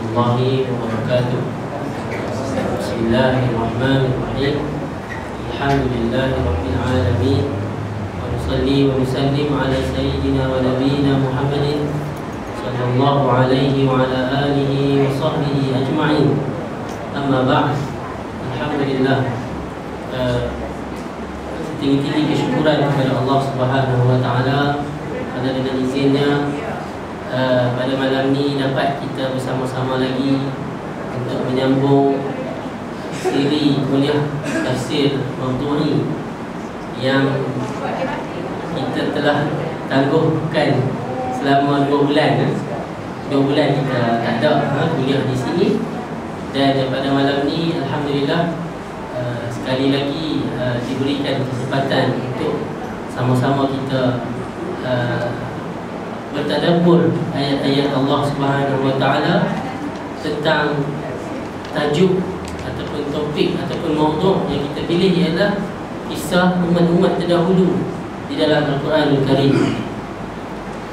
warahmatullahi wabarakatuh. Bismillahirrahmanirrahim. Alhamdulillahi rabbil alamin. Wa nusalli wa nusallim ala sayyidina wa nabiyina Muhammadin sallallahu alaihi wa ala alihi wa sahbihi ajma'in. Amma ba'd. Alhamdulillah, tinggi-tinggi kesyukuran kepada Allah Subhanahu wa taala kerana dengan izinnya pada malam ni dapat kita bersama-sama lagi untuk menyambung siri kuliah tafsir Maudhu'i yang kita telah tangguhkan selama 2 bulan. 2 bulan kita tak ada kuliah di sini, dan pada malam ni alhamdulillah sekali lagi diberikan kesempatan untuk sama-sama kita bertadabbur ayat-ayat Allah Subhanahu wa taala tentang tajuk ataupun topik ataupun maudhu' yang kita pilih ialah kisah umat-umat terdahulu di dalam Al-Quranul Karim.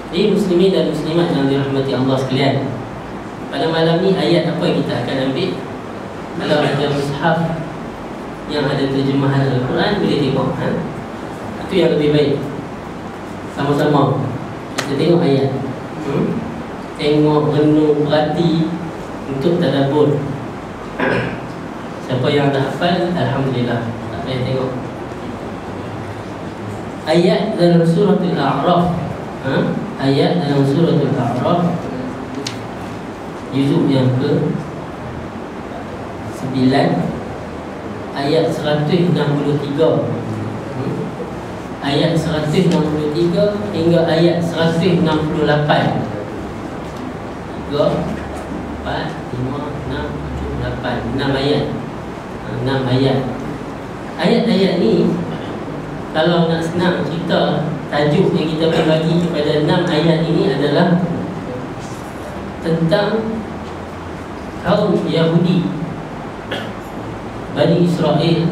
Jadi muslimin dan muslimat yang dirahmati Allah sekalian, pada malam ni ayat apa yang kita akan ambil? Kalau ada mushaf yang ada terjemahan Al-Quran, boleh tengok itu yang lebih baik. Sama-sama kita tengok ayat, tengok, renung, perhati untuk tadabbur. Siapa yang dah hafal, alhamdulillah, tak payah tengok. Ayat dalam surah Al-A'raf, ayat dalam surah Al-A'raf, juzuk yang ke 9, ayat 163. Ayat 163 hingga ayat 168. 3, 4, 5, 6, 7, 8. 6 ayat. 6 ayat. Ayat-ayat ni, kalau nak senang cerita, tajuk yang kita bagi kepada 6 ayat ini adalah tentang kaum Yahudi, Bani Israel,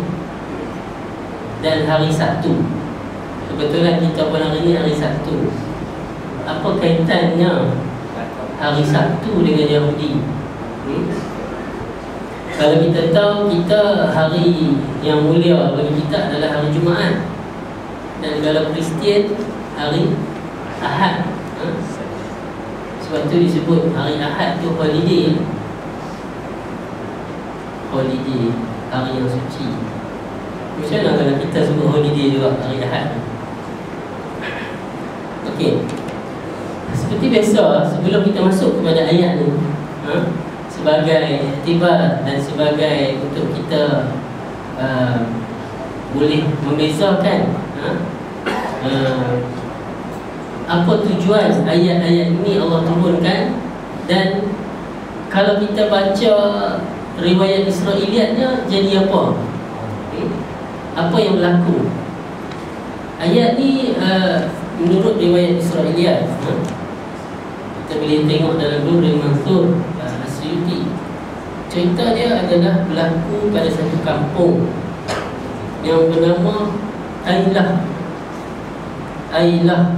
dan hari Sabtu. Kebetulan kita pun hari ni hari Sabtu. Apa kaitannya hari Sabtu dengan Yahudi? Kalau kita tahu, kita hari yang mulia bagi kita adalah hari Jumaat. Dan kalau Kristian, hari Ahad. Sebab tu disebut hari Ahad tu holiday. Holiday, hari yang suci. Macam mana kalau kita sebut holiday juga hari Ahad? Okey. Seperti biasa, sebelum kita masuk kepada ayat ni, sebagai iktibar dan sebagai untuk kita boleh membezakan apa tujuan ayat-ayat ini Allah turunkan, dan kalau kita baca riwayat Israiliyatnya jadi apa? Apa yang berlaku? Ayat ni menurut riwayat Israiliyat, kita boleh tengok dalam Durrul Mansur Asyuti. Cerita dia adalah berlaku pada satu kampung yang bernama Ailah. Ailah.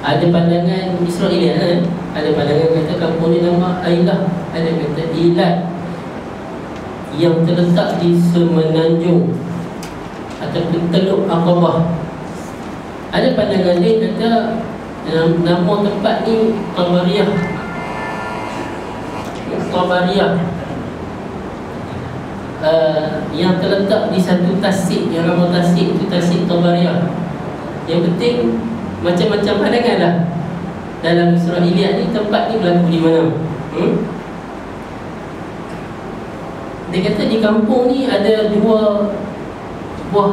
Ada pandangan Israiliyat, ada pandangan kata kampung ni nama Ailah, ada kata Ilat, yang terletak di semenanjung ataupun Teluk Aqabah. Ada pandangan dia kata nama tempat ni Tabariyah. Tabariyah yang terletak di satu tasik, yang nama tasik itu tasik Tabariyah. Yang penting macam-macam pandangan lah dalam Israiliyat ni, tempat ni berlaku di mana. Dia kata di kampung ni ada 2 buah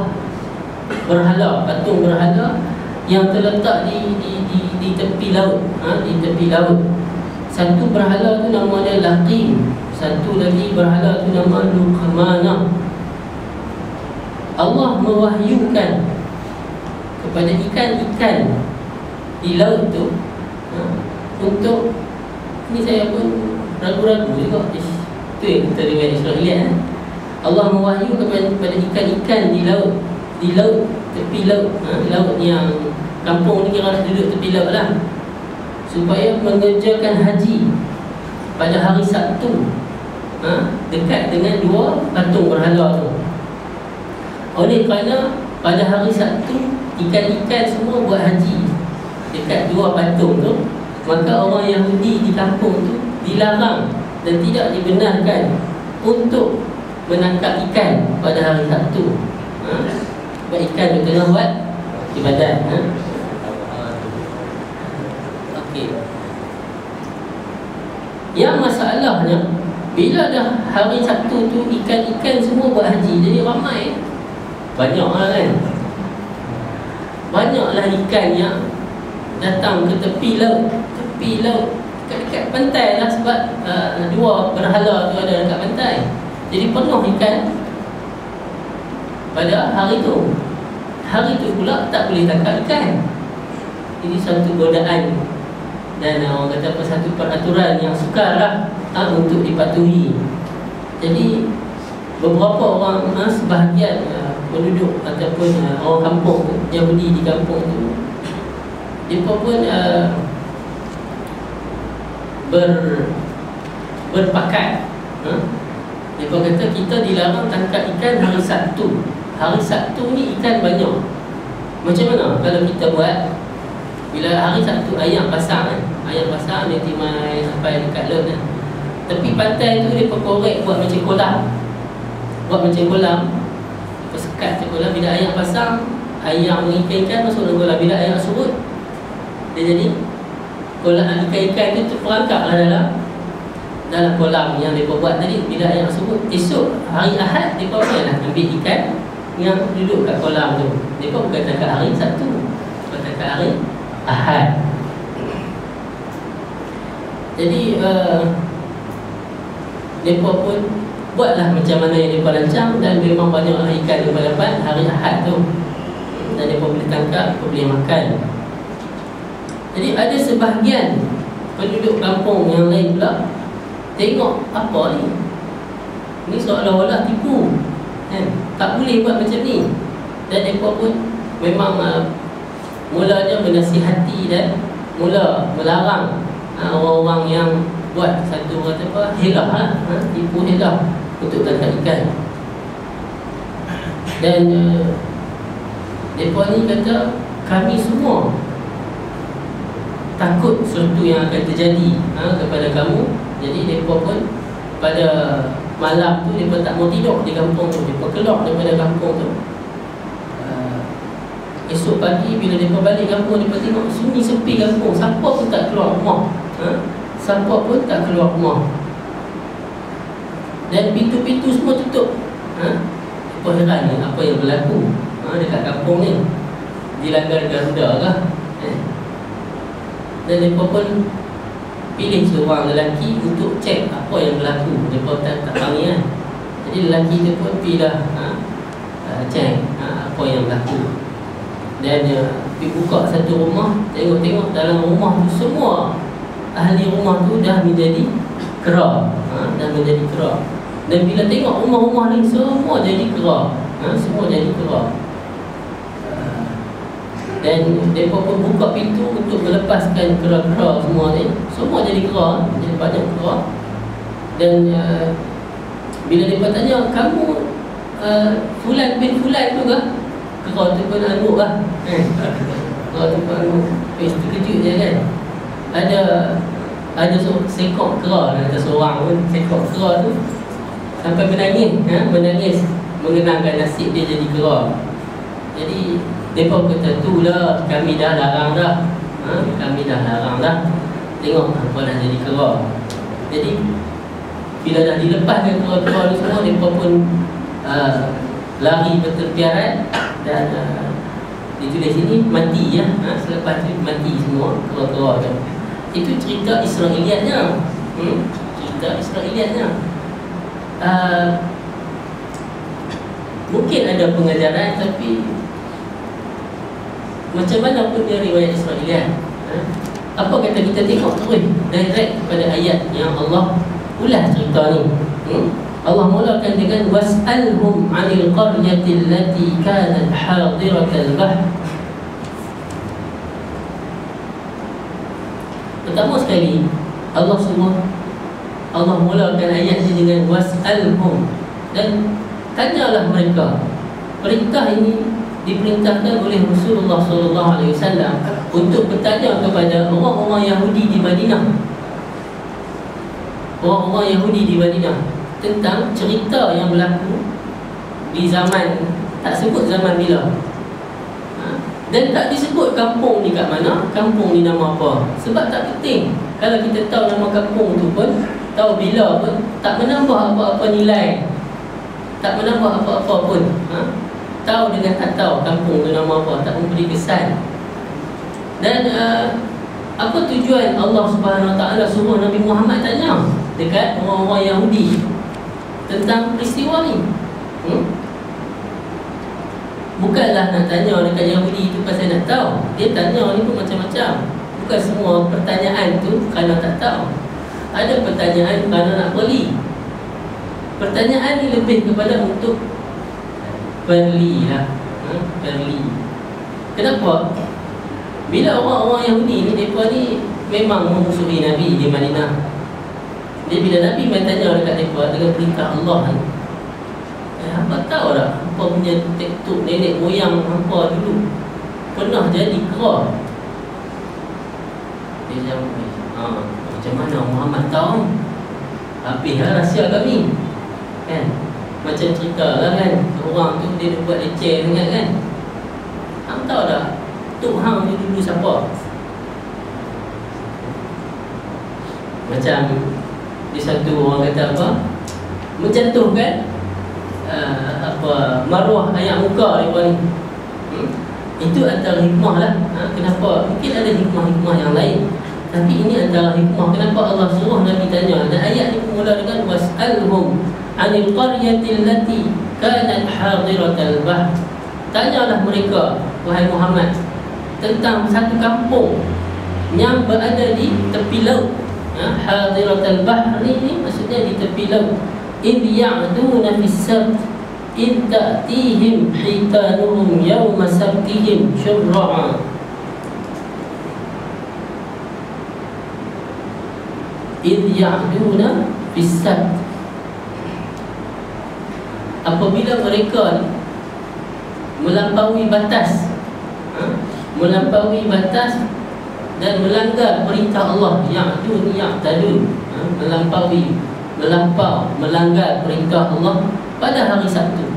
berhala, patung berhala yang terletak di tepi laut, di tepi laut. Satu berhala tu nama dia Laqim, satu lagi berhala tu nama Luqmanah. Allah mewahyukan kepada ikan-ikan di laut tu untuk, ni saya pun ragu-ragu juga, itu yang kita riwayat Israiliyat. Allah mewahyu kepada ikan-ikan di laut, tepi laut, laut yang kampung ni kira duduk tepi laut lah, supaya mengerjakan haji pada hari Sabtu, dekat dengan dua patung berhala tu. Oleh kerana pada hari Sabtu ikan-ikan semua buat haji dekat dua patung tu, maka orang Yahudi di kampung tu dilarang dan tidak dibenarkan untuk menangkap ikan pada hari Sabtu. Sebab ikan tu tengah buat ibadat. Okey. Yang masalahnya, bila dah hari Sabtu tu ikan-ikan semua buat haji, jadi ramai. Banyaklah kan. Banyaklah ikan yang datang ke tepi laut. Tepi laut dekat pantai lah, sebab dua berhala tu ada dekat pantai. Jadi penuh ikan pada hari tu. Hari tu pula tak boleh tangkap ikan. Ini satu godaan dan orang kata apa, satu peraturan yang sukar lah untuk dipatuhi. Jadi beberapa orang, sebahagian penduduk ataupun orang kampung tu, Yahudi di kampung tu, mereka pun berpakat. Mereka kata kita dilarang tangkap ikan hari Sabtu. Hari Sabtu ni ikan banyak. Macam mana kalau kita buat bila hari Sabtu ayam pasang kan? Ayam pasang dia timai sampai dekat laut kan. Tepi pantai tu dia korek buat macam kolam. Buat macam kolam. Persekat macam kolam. Bila ayam pasang, ayam ikan-ikan masuk dalam kolam. Bila ayam surut, dia jadi kolam ikan-ikan tu terperangkap lah dalam kolam yang mereka buat tadi. Bila ayam surut, esok hari Ahad mereka boleh ambil ikan yang duduk kat kolam tu. Mereka bukan tangkap hari Sabtu, bukan tangkap hari Ahad. Jadi mereka pun buatlah macam mana yang mereka rancang. Dan memang banyaklah ikan yang mereka dapat hari Ahad tu, dan mereka boleh tangkap, mereka boleh makan. Jadi ada sebahagian penduduk kampung yang lain pula tengok apa ni, ni seolah-olah tipu kan? Tak boleh buat macam ni. Dan mereka pun memang mulanya menasihati dan mula melarang orang-orang yang buat satu kata apa, helah tipu helah untuk tangkap ikan. Dan mereka ni kata kami semua takut sesuatu yang akan terjadi kepada kamu. Jadi mereka pun pada malam tu mereka tak mau tidur di kampung tu. Mereka keluar daripada kampung tu. Esok pagi bila mereka balik kampung, mereka tengok sunyi sepi kampung. Siapa pun tak keluar rumah. Siapa pun tak keluar rumah. Dan pintu-pintu semua tutup. Mereka heran ni apa yang berlaku dekat kampung ni. Dilanggar Garuda kah? Dan mereka pun pilih seorang lelaki untuk cek apa yang berlaku. Mereka tak panggil kan. Jadi lelaki tu pun pilih cek apa yang berlaku. Dan pergi buka satu rumah, tengok-tengok dalam rumah tu semua ahli rumah tu dah menjadi kera. Dah menjadi kera. Dan bila tengok rumah-rumah lain semua jadi kera. Semua jadi kera. Dan mereka pun buka pintu untuk melepaskan kera-kera semua ni. Semua jadi kera, jadi banyak kera. Dan bila mereka tanya, kamu Fulan bin Fulan tu kah? Kera tu pun angguk lah. Kera tu pun angguk. Terkejut je kan. Ada sekok kera, ada seorang pun sekok kera tu sampai menangis, menangis mengenangkan nasib dia jadi kera. Jadi mereka kata, tu lah kami dah larang dah. Kami dah larang dah. Tengok apa dah jadi kera. Jadi bila dah dilepaskan kera-kera ni semua, mereka pun lari berterpiaran. Dan ditulis sini mati ya. Selepas tu mati semua kera-kera tu. Itu cerita Israeliatnya. Cerita Israeliatnya. Mungkin ada pengajaran, tapi macam mana pun dia riwayat Israeliat. Apa kata kita tengok terus direct kepada ayat yang Allah ulas cerita ni. Allah mulakan dengan was'alhum 'anil qaryati allati kanat hadiratal bahr. Pertama sekali Allah suruh Allah mulakan ayat ini dengan was'alhum, dan tanyalah mereka. Perintah ini diperintahkan oleh Rasulullah SAW untuk bertanya kepada orang-orang Yahudi di Madinah. Orang-orang Yahudi di Madinah tentang cerita yang berlaku di zaman, tak sebut zaman bila, dan tak disebut kampung ni kat mana, kampung ni nama apa. Sebab tak penting. Kalau kita tahu nama kampung tu pun, tahu bila pun, tak menambah apa-apa nilai, tak menambah apa-apa pun. Tahu dengan tak tahu kampung tu nama apa, tak memberi kesan. Dan apa tujuan Allah Subhanahu Wa Taala suruh Nabi Muhammad tanya dekat orang-orang Yahudi tentang peristiwa ni? Bukanlah nak tanya dekat Yahudi itu pasal nak tahu. Dia tanya ni pun macam-macam. Bukan semua pertanyaan tu kerana tak tahu. Ada pertanyaan kerana nak beli. Pertanyaan ni lebih kepada untuk perli lah. Perli. Kenapa? Bila orang-orang Yahudi ni, mereka ni memang memusuhi Nabi di Madinah. Jadi bila Nabi main tanya dekat mereka dengan perintah Allah ni, hampa tahu tak hampa punya tektuk nenek moyang hampa dulu pernah jadi kera. Dia jawab, macam mana Muhammad tahu? Habislah rahsia kami, kan? Macam cerita lah kan, orang tu dia buat leceh sangat kan. Hampa tahu tak Tok Hang ni dulu siapa? Macam di satu orang kata apa, menjatuhkan maruah ayat muka mereka ni. Itu antara hikmah lah. Kenapa? Mungkin ada hikmah-hikmah yang lain, tapi ini antara hikmah kenapa Allah suruh Nabi tanya. Dan ayat ni mula dengan was'alhum 'anil qaryati allati kanat hadiratal bahr. Tanyalah mereka, wahai Muhammad, tentang satu kampung yang berada di tepi laut. Hadiratal bahr ni maksudnya di tepi laut. إذ يعدون في السبت إذ تأتيهم حيتانهم يوم سبتهم شرعا. إذ يعدون في السبت, apabila mereka melampaui batas, melampaui batas dan melanggar perintah Allah. Ya'dun, ya'tadun, melampau, melanggar perintah Allah pada hari Sabtu.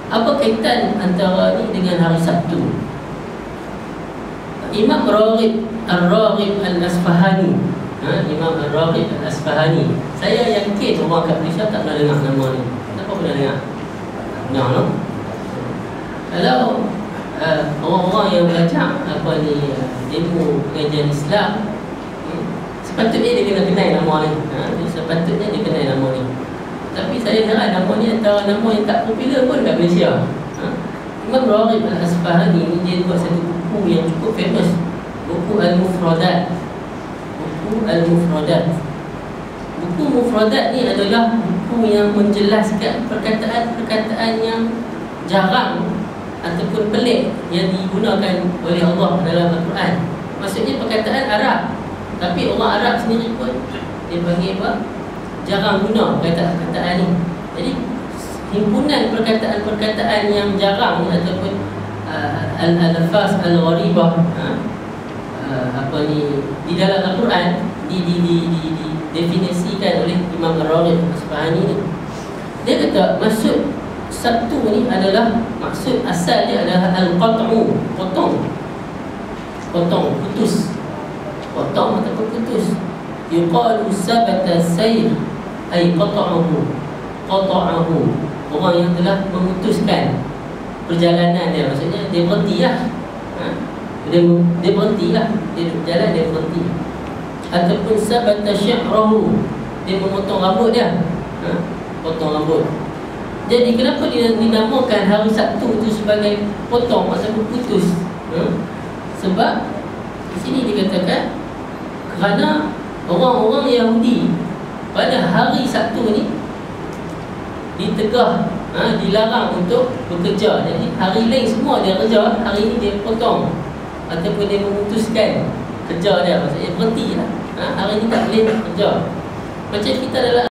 Apa kaitan antara ni dengan hari Sabtu? Imam Raghib Al-Asfahani, Imam Raghib Al-Asfahani, saya yakin orang kat Malaysia tak pernah dengar nama ni. Kenapa pernah dengar? No. Kalau orang-orang yang belajar ilmu pengajian Islam, sepatutnya dia kena kenal nama ni. Sepatutnya dia kenal nama ni. Tapi saya heran nama ni antara nama yang tak popular pun kat Malaysia. Imam Raghib Al-Asfahani ni dia buat satu buku yang cukup famous, buku Al-Mufradat. Buku Al-Mufradat. Buku Mufradat ni adalah buku yang menjelaskan perkataan-perkataan yang jarang ataupun pelik yang digunakan oleh Allah dalam Al-Quran. Maksudnya perkataan Arab, tapi orang Arab sendiri pun dia panggil apa? Jarang guna perkataan ni. Jadi himpunan perkataan-perkataan yang jarang ataupun al-alfaz al-gharibah di dalam Al-Quran didefinisikan oleh Imam Raghib Al-Asfahani ni. Dia kata maksud Sabtu ni adalah, maksud asal dia adalah al-qat'u, potong, putus, potong ataupun putus. Yuqalu sabata sayr ay qata'ahu. Orang yang telah memutuskan perjalanan dia, maksudnya dia berhenti lah. Dia berhenti lah, dia berjalan, dia berhenti. Ataupun sabata syi'rahu, dia memotong rambut dia, potong rambut. Jadi kenapa dia dinamakan hari Sabtu itu sebagai potong ataupun putus? Sebab di sini dikatakan kerana orang-orang Yahudi pada hari Sabtu ni ditegah, dilarang untuk bekerja. Jadi hari lain semua dia kerja, hari ni dia potong ataupun dia memutuskan kerja dia, maksudnya berhenti lah. Hari ni tak boleh kerja. Macam kita adalah